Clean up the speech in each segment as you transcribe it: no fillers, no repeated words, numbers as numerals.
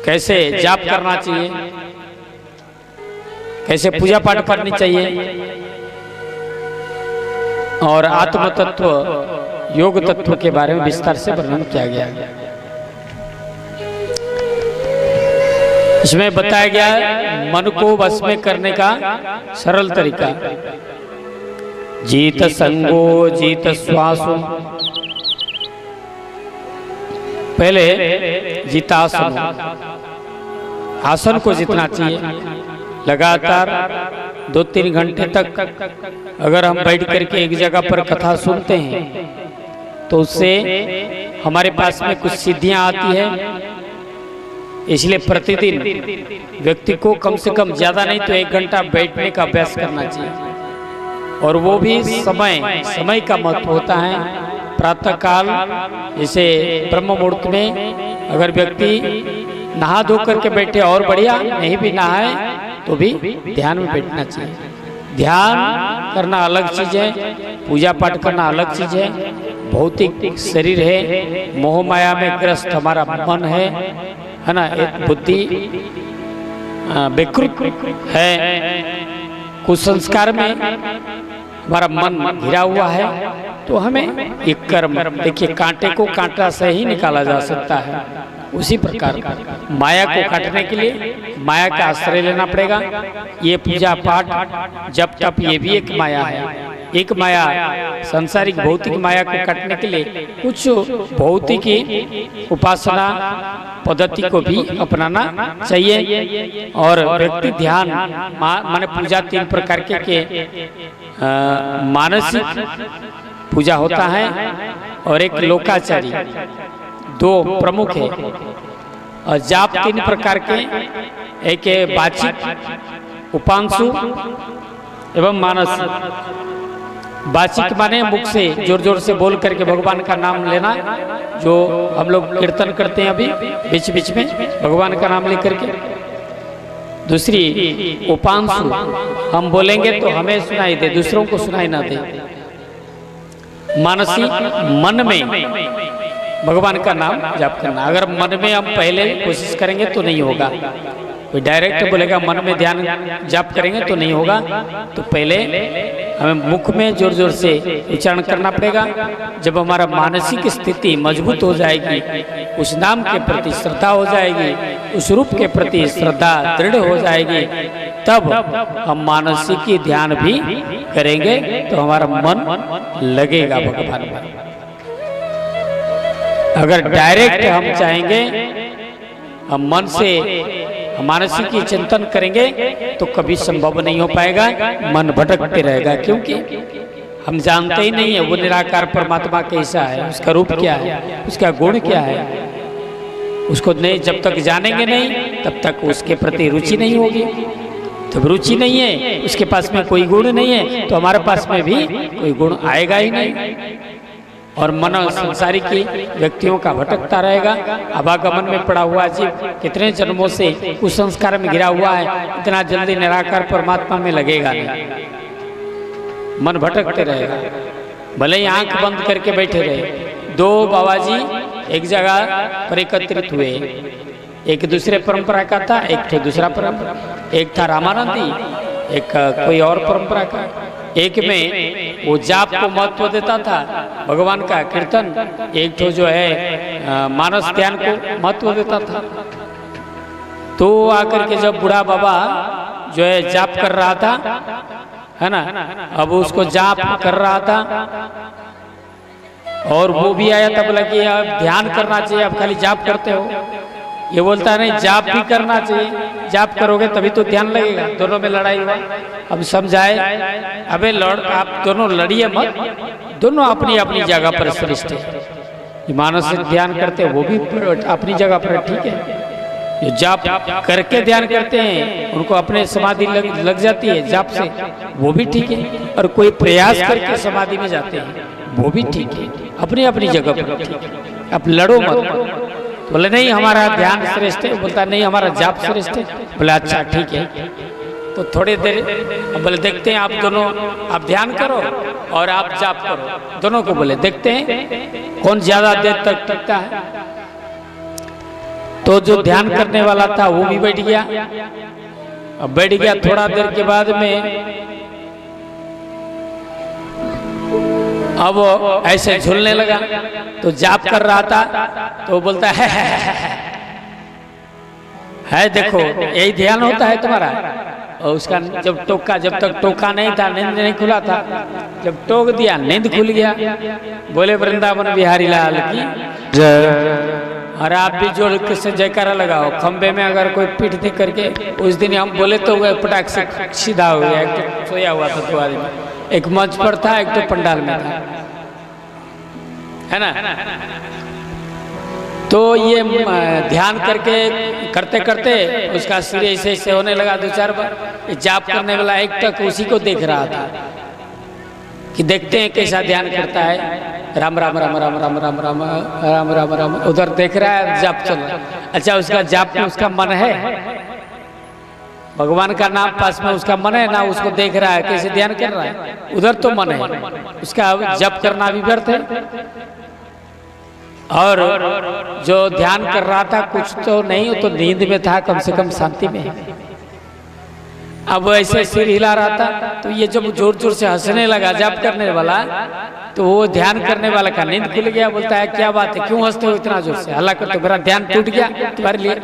कैसे जाप करना चाहिए, कैसे पूजा पाठ करनी चाहिए, और आत्म तत्व योग तत्व के बारे में विस्तार से वर्णन किया गया। इसमें बताया गया मन को वश में करने का सरल तरीका। जीत संगो जीत श्वासो, पहले जीतासन, आसन को जीतना चाहिए। लगातार 2-3 घंटे तक अगर हम बैठ करके एक जगह पर कथा सुनते हैं तो उससे हमारे पास में कुछ सिद्धियां आती है। इसलिए प्रतिदिन व्यक्ति को कम से कम ज्यादा नहीं तो 1 घंटा बैठने का अभ्यास करना चाहिए। और वो भी समय का महत्व होता है। प्रातः काल जैसे ब्रह्म मुहूर्त में अगर व्यक्ति नहा धो करके बैठे और बढ़िया, नहीं भी नहाए तो भी ध्यान में बैठना चाहिए। ध्यान करना अलग चीज है, पूजा पाठ करना अलग चीज है। भौतिक शरीर है, मोह माया में ग्रस्त हमारा मन है ना, एक बुद्धि विकृत है, कुसंस्कार में हमारा मन घिरा हुआ है। तो हमें एक कर्म, देखिए कांटे को कांटा से ही निकाला जा सकता है। उसी प्रकार माया को काटने के लिए माया का आश्रय लेना पड़ेगा। ये पूजा पाठ जब तप ये भी एक माया है। एक माया सांसारिक भौतिक माया को काटने के लिए कुछ भौतिक उपासना पद्धति को भी अपनाना चाहिए। और व्यक्ति ध्यान माने पूजा 3 प्रकार के मानसिक पूजा होता है और एक लोकाचारी, 2 प्रमुख है। और जाप 3 प्रकार के, एक है वाचिक, उपांशु एवं मानसिक। वाचिक माने मुख से जोर जोर से बोल करके भगवान का नाम लेना, जो हम लोग कीर्तन करते हैं अभी बीच बीच में भगवान का नाम लेकर के। दूसरी उपांशु, हम बोलेंगे तो हमें सुनाई दे, दूसरों को सुनाई ना दे। मानसिक, मन में भगवान का नाम जाप करना। अगर मन में हम पहले कोशिश करेंगे तो नहीं होगा। कोई डायरेक्ट बोलेगा मन में ध्यान जाप करेंगे तो नहीं होगा। तो पहले हमें मुख में जोर जोर से उच्चारण करना पड़ेगा। जब हमारा मानसिक स्थिति मजबूत हो जाएगी, उस नाम के प्रति श्रद्धा हो जाएगी, उस रूप के प्रति श्रद्धा दृढ़ हो जाएगी, तब हम मानसिक ध्यान भी करेंगे तो हमारा मन लगेगा भगवान में। अगर डायरेक्ट हम चाहेंगे, हम मन से मानसिक चिंतन करेंगे तो कभी संभव नहीं हो पाएगा, मन भटकते रहेगा। क्योंकि हम जानते ही नहीं है वो निराकार परमात्मा कैसा है, उसका रूप क्या है, उसका गुण क्या है। उसको नहीं, जब तक जानेंगे नहीं तब तक उसके प्रति रुचि नहीं होगी। जब रुचि नहीं है, उसके पास में कोई गुण नहीं है, तो हमारे पास में भी कोई गुण आएगा ही नहीं। और मन संसारी की व्यक्तियों का भटकता रहेगा। आवागमन में पड़ा हुआ जीव कितने जन्मों से उस संस्कार में घिरा हुआ है, इतना जल्दी निराकार परमात्मा में लगेगा नहीं, मन भटकते रहेगा। भले ही आंख बंद करके बैठे रहे। 2 बाबा जी एक जगह पर एकत्रित हुए, एक दूसरे परंपरा का था, एक तो दूसरा परंपरा, एक था रामानंदी, एक कोई और परंपरा का। एक में वो जाप को महत्व देता था, भगवान का कीर्तन, एक तो जो है मानस ध्यान को महत्व देता था। तो आकर के जब बूढ़ा बाबा जो है जाप कर रहा था, है ना, अब उसको जाप कर रहा था और वो भी आया था, बोला कि अब ध्यान करना चाहिए, आप खाली जाप करते हो। ये बोलता है नहीं, जाप भी करना चाहिए, जाप करोगे तभी तो ध्यान लगेगा। दोनों में लड़ाई हुआ। अब समझाए, अबे आप दोनों लड़िए मत, दोनों अपनी अपनी जगह पर श्रेष्ठ है। मानसिक ध्यान करते हैं वो भी अपनी जगह पर ठीक है। जो जाप करके ध्यान करते हैं उनको अपने समाधि लग जाती है जाप से, वो भी ठीक है। और कोई प्रयास करके समाधि में जाते हैं वो भी ठीक है, अपनी अपनी जगह पर ठीक है। अब लड़ो मत। बोले नहीं हमारा ध्यान श्रेष्ठ है, बोलता नहीं हमारा जाप श्रेष्ठ है। बोले अच्छा ठीक है। तो थोड़ी देर बोले देखते हैं आप दोनों, आप ध्यान करो और आप जाप करो, दोनों को बोले देखते हैं कौन ज्यादा देर तक टिकता है। तो जो ध्यान करने वाला था वो भी बैठ गया। अब बैठ गया, थोड़ा देर के बाद में अब ऐसे झूलने लगा। तो जाप कर रहा था तो बोलता है देखो यही ध्यान होता है तुम्हारा। और उसका जब तक टोका नहीं था, नींद नहीं खुला था, जब टोक दिया नींद खुल गया। बोले वृंदावन बिहारी लाल की जय। और आप भी जोर से जयकारा लगाओ। खंबे में अगर कोई पीठ दे करके, उस दिन हम बोले तो वह पटाख से सीधा हो गया। एक तो सोया हुआ था 2 आदमी, एक मंच पर था, एक तो पंडाल में था, है ना। तो ये ध्यान करके करते करते उसका सिर ऐसे ऐसे होने लगा 2-4 बार। जाप करने वाला एक तक उसी को देख रहा था कि देखते हैं कैसा ध्यान करता है। राम राम राम राम राम राम राम राम राम राम उधर देख रहा है, जाप चल रहा है। अच्छा, उसका जाप में उसका मन है, भगवान का नाम पास में उसका मन है ना, उसको देख रहा है कैसे ध्यान कर रहा है, उधर तो मन है उसका। जप करना भी व्यर्थ है। और जो ध्यान कर रहा था कुछ तो नहीं, तो नींद में था, कम से कम शांति में। अब ऐसे सिर हिला रहा था, तो ये जब जोर जोर से हंसने लगा जाप करने वाला, तो वो ध्यान करने वाला का नींद खुल गया। बोलता है क्या बात है, क्यों हंसते हो इतना जोर से? हल्ला करते, मेरा ध्यान टूट गया तुम्हारे लिए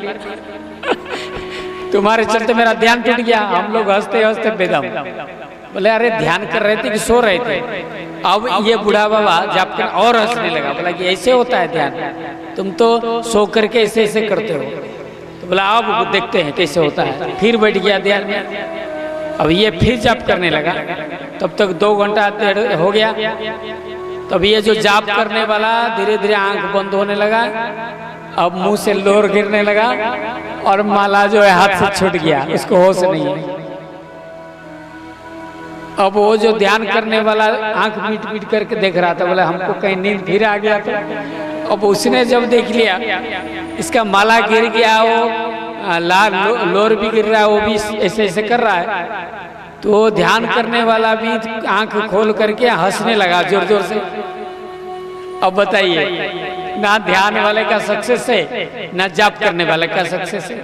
तुम्हारे चलते मेरा ध्यान टूट गया। हम लोग हंसते हंसते बेदम। बोले अरे ध्यान कर रहे थे कि सो रहे थे? अब ये बूढ़ा बाबा जाप कर और हंसने लगा। बोला कि ऐसे होता है ध्यान, तुम तो सो करके ऐसे ऐसे करते हो। तो बोला अब देखते हैं कैसे होता है। फिर बैठ गया ध्यान में। अब ये फिर जाप करने लगा। तब तक 2 घंटा हो गया। तब ये जो जाप करने वाला धीरे धीरे आंख बंद होने लगा। अब मुंह से लोर गिरने लगा और माला जो है हाथ से छूट गया, उसको होश नहीं है। अब वो जो ध्यान करने वाला आंख मीट मीट करके देख रहा था, बोला हमको कहीं नींद फिर आ गया था। अब उसने जब देख लिया इसका माला गिर गया, वो लाल लोर भी गिर रहा है, वो भी ऐसे ऐसे कर रहा है, तो ध्यान करने वाला भी आंख खोल करके हंसने लगा जोर जोर से। अब बताइए, ना ध्यान वाले का सक्सेस है ना जाप करने वाले का सक्सेस है।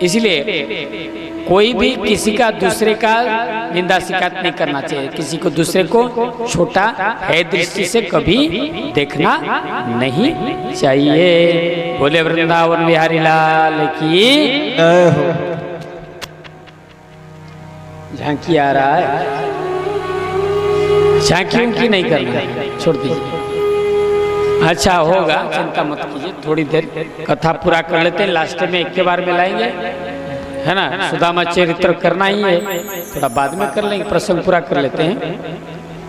इसलिए कोई भी किसी का दूसरे का निंदा शिकायत नहीं करना चाहिए। किसी को दूसरे को छोटा है दृष्टि से कभी देखना नहीं चाहिए। बोले वृंदावन बिहारी लाल की जय हो। झांकी आ रहा है, झांकी उनकी नहीं करनी, छोड़ दीजिए। अच्छा होगा, चिंता मत कीजिए। थोड़ी देर कथा पूरा कर लेते हैं, लास्ट में एक के बार में लाएंगे, है ना। सुदामा चरित्र करना ही है, थोड़ा बाद में कर लेंगे, प्रसंग पूरा कर लेते हैं,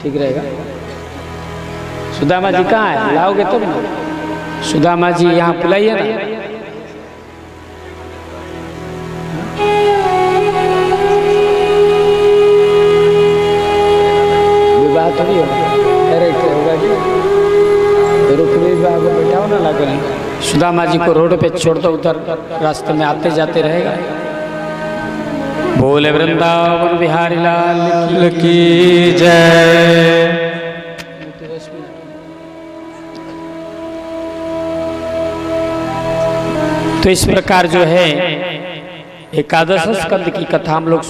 ठीक रहेगा। सुदामा जी कहाँ है? लाओगे तब ना। सुदामा जी यहाँ बुलाइए ना। विवाह थोड़ी होगा, अरे क्या होगा जी, बैठाओ ना लगे। सुदामा जी को रोड पे छोड़ दो, उधर रास्ते में आते जाते रहेगा। बोले वृंदावन बिहारी लाल की जय। तो इस प्रकार जो है एकादश स्कंद की कथा हम लोग